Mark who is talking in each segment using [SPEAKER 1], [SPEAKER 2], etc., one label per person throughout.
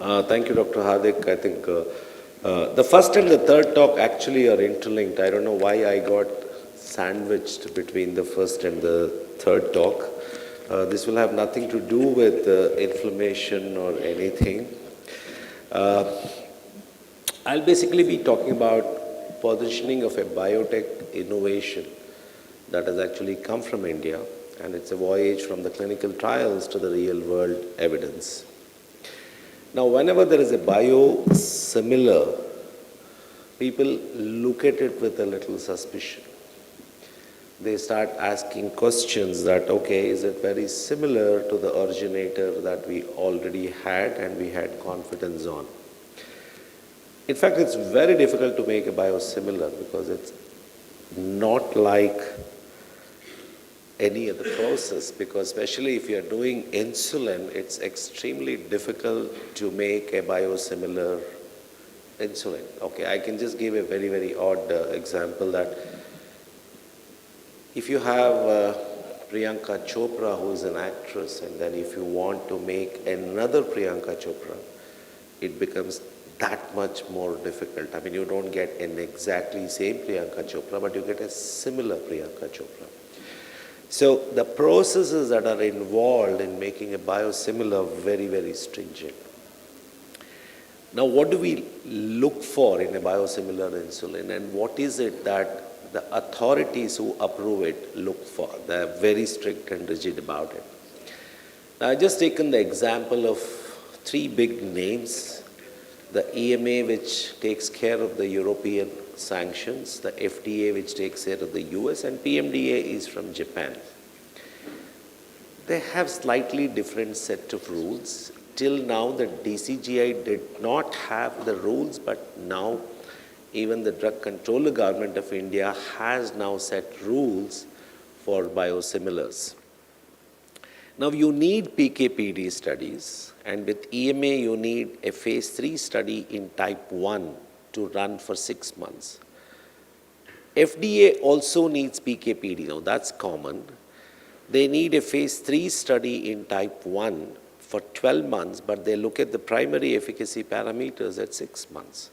[SPEAKER 1] Thank you, Dr. Hardik. I think the first and the third talk actually are interlinked. I don't know why I got sandwiched between the first and the third talk. This will have nothing to do with inflammation or anything. I'll basically be talking about positioning of a biotech innovation that has actually come from India, and it's a voyage from the clinical trials to the real world evidence. Now, whenever there is a biosimilar, people look at it with a little suspicion. They start asking questions that, okay, is it very similar to the originator that we already had and we had confidence on? In fact, it's very difficult to make a biosimilar because it's not like any other process, because especially if you're doing insulin, it's extremely difficult to make a biosimilar insulin. Okay, I can just give a very, very odd example that if you have Priyanka Chopra, who is an actress, and then if you want to make another Priyanka Chopra, it becomes that much more difficult. I mean, you don't get an exactly same Priyanka Chopra, but you get a similar Priyanka Chopra. So the processes that are involved in making a biosimilar are very, very stringent. Now, what do we look for in a biosimilar insulin, and what is it that the authorities who approve it look for? They are very strict and rigid about it. Now, I've just taken the example of three big names: the EMA, which takes care of the European sanctions, the FDA, which takes care of the US, and PMDA is from Japan. They have slightly different set of rules. Till now, the DCGI did not have the rules, but now even the Drug Controller Government of India has now set rules for biosimilars. Now, you need PK/PD studies, and with EMA, you need a phase 3 study in type 1 to run for 6 months. FDA also needs PK/PD. Now, that's common. They need a phase 3 study in type 1 for 12 months, but they look at the primary efficacy parameters at 6 months.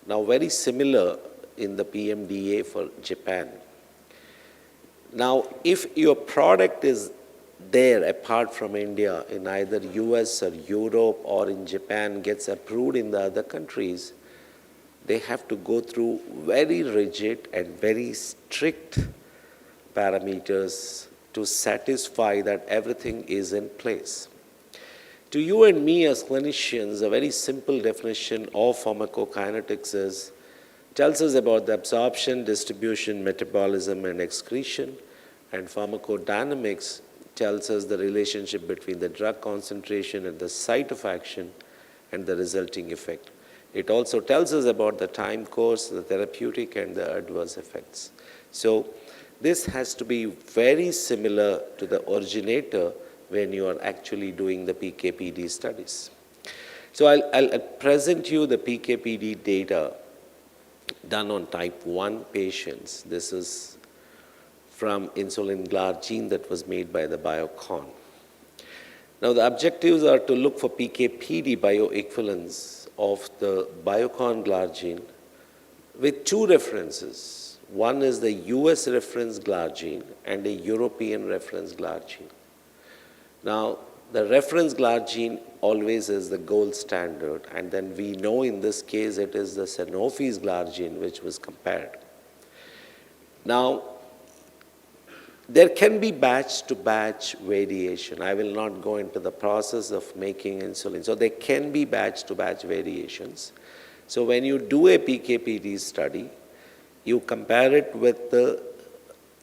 [SPEAKER 1] Now, very similar in the PMDA for Japan. Now, if your product is there apart from India in either US or Europe or in Japan, gets approved in the other countries, they have to go through very rigid and very strict parameters to satisfy that everything is in place. To you and me as clinicians, a very simple definition of pharmacokinetics tells us about the absorption, distribution, metabolism, and excretion, and pharmacodynamics tells us the relationship between the drug concentration at the site of action and the resulting effect. It also tells us about the time course, the therapeutic, and the adverse effects. So this has to be very similar to the originator when you are actually doing the PK/PD studies. So I'll present you the PK/PD data done on type 1 patients. This is from insulin glargine that was made by the Biocon. Now, the objectives are to look for PK/PD bioequivalence of the Biocon glargine with two references. One is the US reference glargine and a European reference glargine. Now, the reference glargine always is the gold standard, and then we know in this case it is the Sanofi's glargine which was compared. Now, there can be batch-to-batch variation. I will not go into the process of making insulin. So there can be batch-to-batch variations. So when you do a PK/PD study, you compare it with the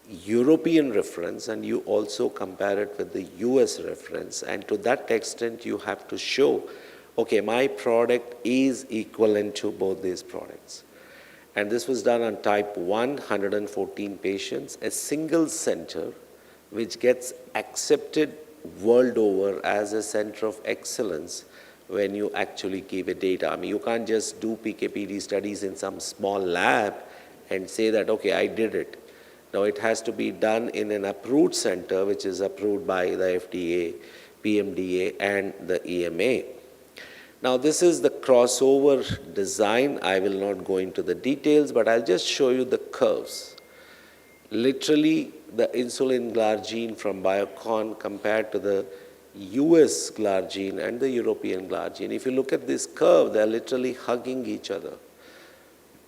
[SPEAKER 1] European reference and you also compare it with the US reference. And to that extent, you have to show, okay, my product is equivalent to both these products. And this was done on type 1, 114 patients, a single center which gets accepted world over as a center of excellence when you actually give a data. I mean, you can't just do PK/PD studies in some small lab and say that, okay, I did it. Now, it has to be done in an approved center, which is approved by the FDA, PMDA, and the EMA. Now, this is the crossover design. I will not go into the details, but I'll just show you the curves. Literally, the insulin glargine from Biocon compared to the US glargine and the European glargine. If you look at this curve, they're literally hugging each other.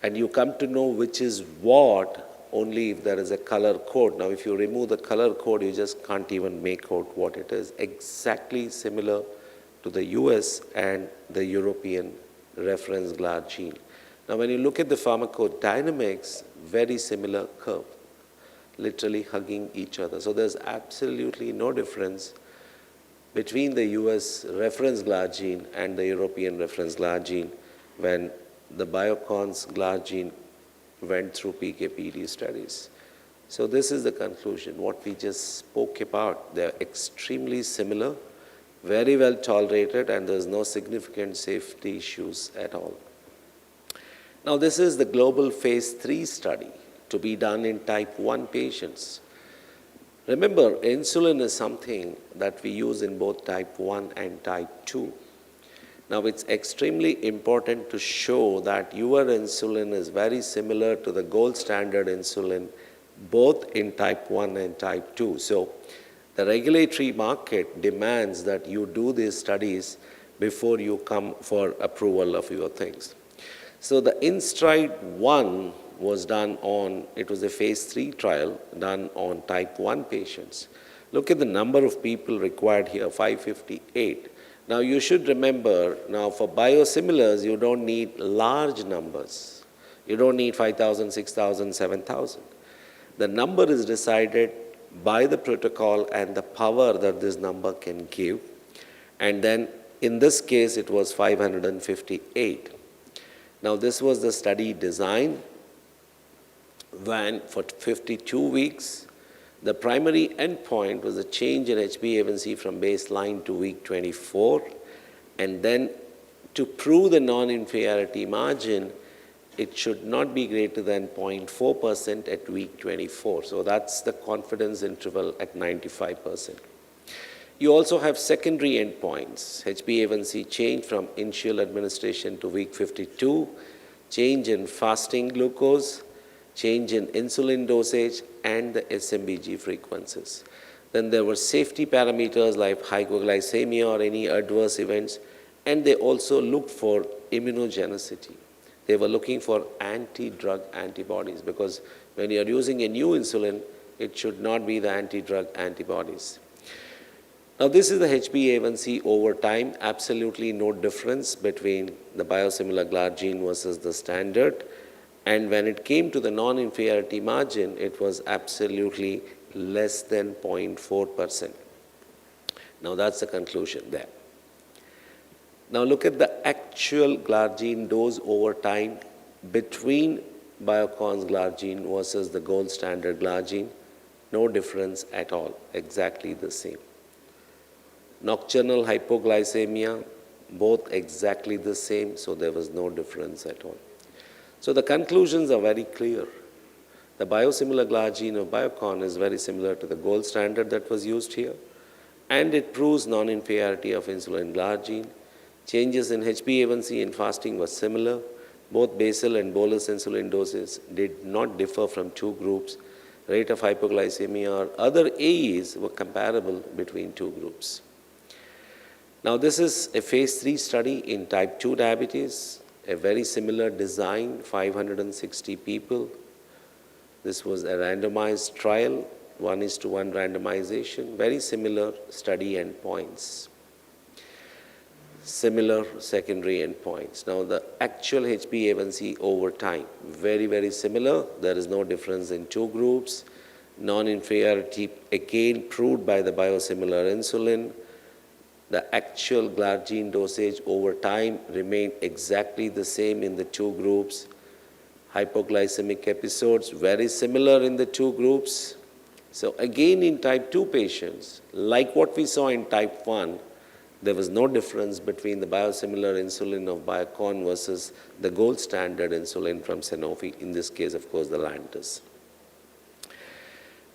[SPEAKER 1] And you come to know which is what only if there is a color code. Now, if you remove the color code, you just can't even make out what it is. Exactly similar to the US and the European reference glargine. Now, when you look at the pharmacodynamics, very similar curve, literally hugging each other. So there's absolutely no difference between the US reference glargine and the European reference glargine when the Biocon's glargine went through PK/PD studies. So this is the conclusion, what we just spoke about. They're extremely similar, very well tolerated, and there's no significant safety issues at all. Now, this is the global phase 3 study to be done in type 1 patients. Remember, insulin is something that we use in both type 1 and type 2. Now, it's extremely important to show that your insulin is very similar to the gold standard insulin, both in type 1 and type 2. So, the regulatory market demands that you do these studies before you come for approval of your things. So, the InStride 1 was done on, it was a phase 3 trial done on type 1 patients. Look at the number of people required here, 558. Now, you should remember, now for biosimilars, you don't need large numbers. You don't need 5,000, 6,000, 7,000. The number is decided by the protocol and the power that this number can give. And then, in this case, it was 558. Now, this was the study design. When for 52 weeks, the primary endpoint was a change in HbA1c from baseline to week 24, and then to prove the non-inferiority margin, it should not be greater than 0.4% at week 24. So that's the confidence interval at 95%. You also have secondary endpoints, HbA1c change from initial administration to week 52, change in fasting glucose, change in insulin dosage, and the SMBG frequencies. Then there were safety parameters like hypoglycemia or any adverse events, and they also looked for immunogenicity. They were looking for anti-drug antibodies because when you are using a new insulin, it should not be the anti-drug antibodies. Now, this is the HbA1c over time, absolutely no difference between the biosimilar glargine versus the standard. And when it came to the non-inferiority margin, it was absolutely less than 0.4%. Now, that's the conclusion there. Now, look at the actual glargine dose over time between Biocon's glargine versus the gold standard glargine. No difference at all, exactly the same. Nocturnal hypoglycemia, both exactly the same, so there was no difference at all. So the conclusions are very clear. The biosimilar glargine of Biocon is very similar to the gold standard that was used here, and it proves non-inferiority of insulin glargine. Changes in HbA1c in fasting were similar. Both basal and bolus insulin doses did not differ from two groups. Rate of hypoglycemia or other AEs were comparable between two groups. Now, this is a phase 3 study in type 2 diabetes. A very similar design, 560 people. This was a randomized trial, 1:1 randomization, very similar study endpoints, similar secondary endpoints. Now, the actual HbA1c over time, very, very similar. There is no difference in two groups. Non-inferiority, again, proved by the biosimilar insulin. The actual glargine dosage over time remained exactly the same in the two groups. Hypoglycemic episodes, very similar in the two groups. So again, in type 2 patients, like what we saw in type 1, there was no difference between the biosimilar insulin of Biocon versus the gold standard insulin from Sanofi, in this case, of course, the Lantus.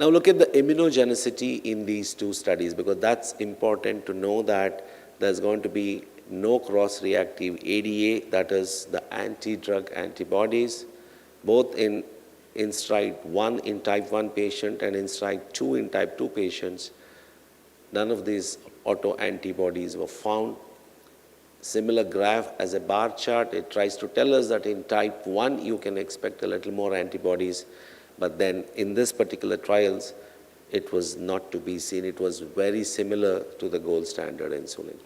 [SPEAKER 1] Now, look at the immunogenicity in these two studies, because that's important to know that there's going to be no cross-reactive ADA, that is the anti-drug antibodies, both in stride 1 in type 1 patient and in stride 2 in type 2 patients. None of these autoantibodies were found. Similar graph as a bar chart, it tries to tell us that in type 1 you can expect a little more antibodies, but then in this particular trials, it was not to be seen. It was very similar to the gold standard insulin.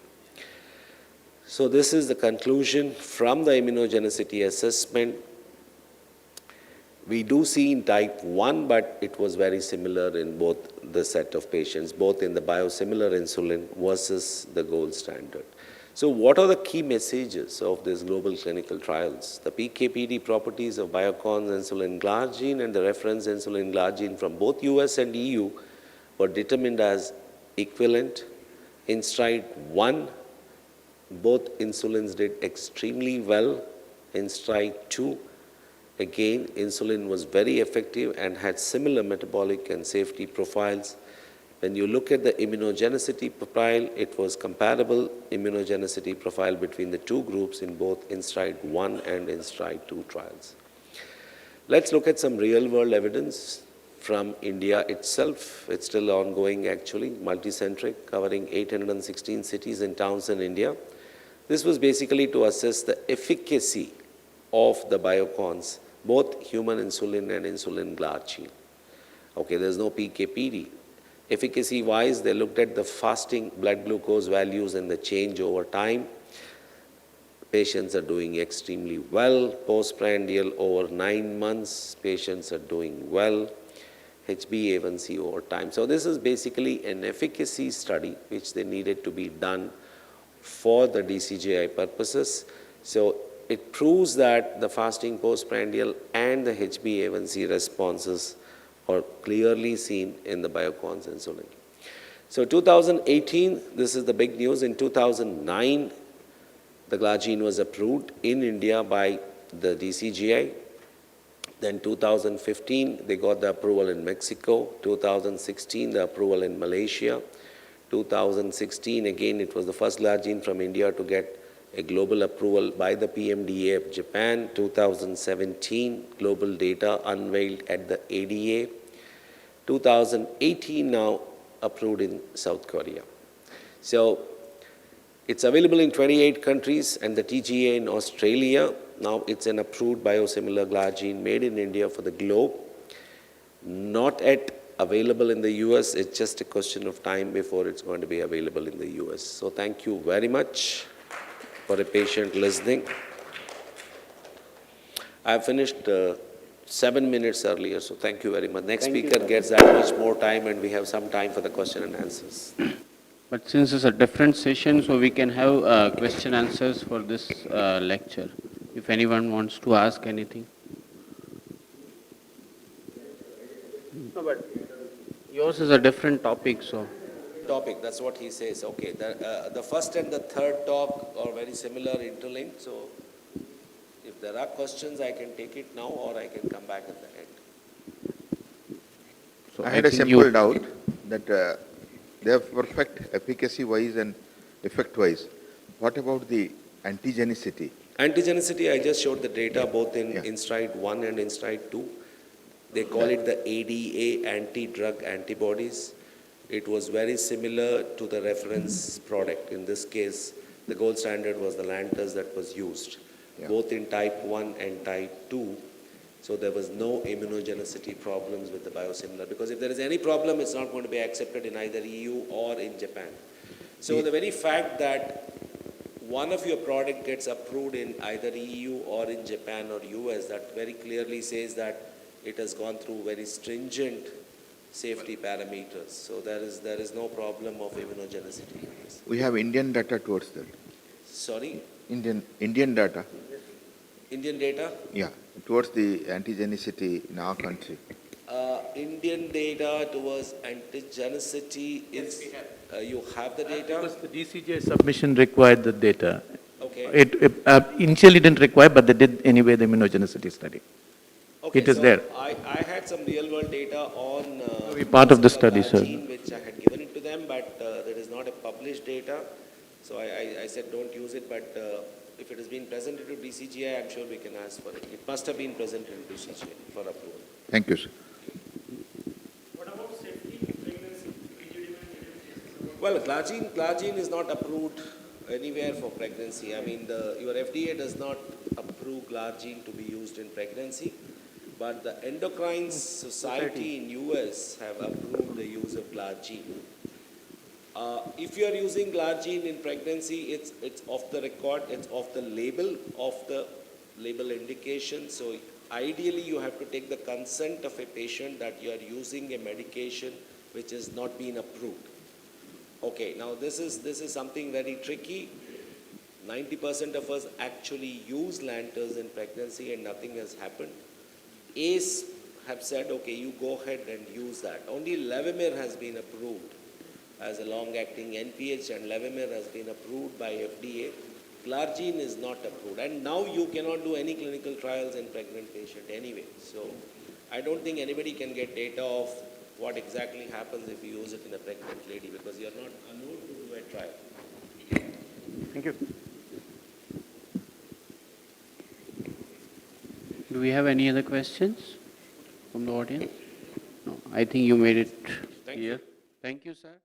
[SPEAKER 1] So this is the conclusion from the immunogenicity assessment. We do see in type 1, but it was very similar in both the set of patients, both in the biosimilar insulin versus the gold standard. So what are the key messages of these global clinical trials? The PK/PD properties of Biocon's insulin glargine and the reference insulin glargine from both US and EU were determined as equivalent. In stride 1, both insulins did extremely well. In stride 2, again, insulin was very effective and had similar metabolic and safety profiles. When you look at the immunogenicity profile, it was comparable immunogenicity profile between the two groups in both in stride 1 and in stride 2 trials. Let's look at some real-world evidence from India itself. It's still ongoing, actually, multicentric, covering 816 cities and towns in India. This was basically to assess the efficacy of the Biocons, both human insulin and insulin glargine. Okay, there's no PK/PD. Efficacy-wise, they looked at the fasting blood glucose values and the change over time. Patients are doing extremely well. Postprandial over 9 months, patients are doing well. HbA1c over time. So this is basically an efficacy study which they needed to be done for the DCGI purposes. So it proves that the fasting postprandial and the HbA1c responses are clearly seen in the Biocon's insulin. So 2018, this is the big news. In 2009, the glargine was approved in India by the DCGI. Then 2015, they got the approval in Mexico. 2016, the approval in Malaysia. 2016, again, it was the first glargine from India to get a global approval by the PMDA of Japan. 2017, global data unveiled at the ADA. 2018 now approved in South Korea. So it's available in 28 countries and the TGA in Australia. Now it's an approved biosimilar glargine made in India for the globe. Not yet available in the US. It's just a question of time before it's going to be available in the US. So thank you very much for a patient listening. I finished 7 minutes earlier, so thank you very much. Next speaker gets that much more time and we have some time for the question and answers.
[SPEAKER 2] But since it's a different session, so we can have question answers for this lecture, if anyone wants to ask anything. No, but yours is a different topic, so.
[SPEAKER 1] Topic, that's what he says. Okay, the first and the third talk are very similar, interlinked. So if there are questions, I can take it now or I can come back at the end.
[SPEAKER 3] So I had a simple doubt that they have perfect efficacy-wise and effect-wise. What about the antigenicity?
[SPEAKER 1] Antigenicity, I just showed the data both in stride 1 and in stride 2. They call it the ADA, anti-drug antibodies. It was very similar to the reference product. In this case, the gold standard was the Lantus that was used, both in type 1 and type 2. So there was no immunogenicity problems with the biosimilar, because if there is any problem, it's not going to be accepted in either EU or in Japan. So the very fact that one of your product gets approved in either EU or in Japan or US, that very clearly says that it has gone through very stringent safety parameters. So there is no problem of immunogenicity.
[SPEAKER 3] We have Indian data towards that.
[SPEAKER 1] Sorry?
[SPEAKER 3] Indian data.
[SPEAKER 1] Indian data?
[SPEAKER 3] Yeah, towards the antigenicity in our country.
[SPEAKER 1] Indian data towards antigenicity is, you have the data?
[SPEAKER 4] Because the DCJ submission required the data.
[SPEAKER 1] Okay.
[SPEAKER 4] It initially didn't require, but they did anyway the immunogenicity study.
[SPEAKER 1] Okay,
[SPEAKER 4] it is
[SPEAKER 1] so
[SPEAKER 4] there.
[SPEAKER 1] I had some real-world data on
[SPEAKER 4] Part of the study, sir.
[SPEAKER 1] which I had given it to them, but there is not a published data. So So I said don't use it, but if it has been presented to DCGI, I'm sure we can ask for it. It must have been presented to DCGI for approval.
[SPEAKER 3] Thank you, sir.
[SPEAKER 1] Well, glargine is not approved anywhere for pregnancy. I mean, your FDA does not approve glargine to be used in pregnancy, but the Endocrine Society in US have approved the use of glargine. If you are using glargine in pregnancy, it's off the record, it's off the label indication. So ideally, you have to take the consent of a patient that you are using a medication which has not been approved. Okay, now this is something very tricky. 90% of us actually use Lantus in pregnancy and nothing has happened. ACE have said, okay, you go ahead and use that. Only Levemir has been approved as a long-acting NPH, and Levemir has been approved by FDA. Glargine is not approved. And now you cannot do any clinical trials in pregnant patient anyway. So I don't think anybody can get data of what exactly happens if you use it in a pregnant lady, because you're not allowed to do a trial.
[SPEAKER 5] Thank you.
[SPEAKER 2] Do we have any other questions from the audience? No, I think you made it clear. Thank you, sir.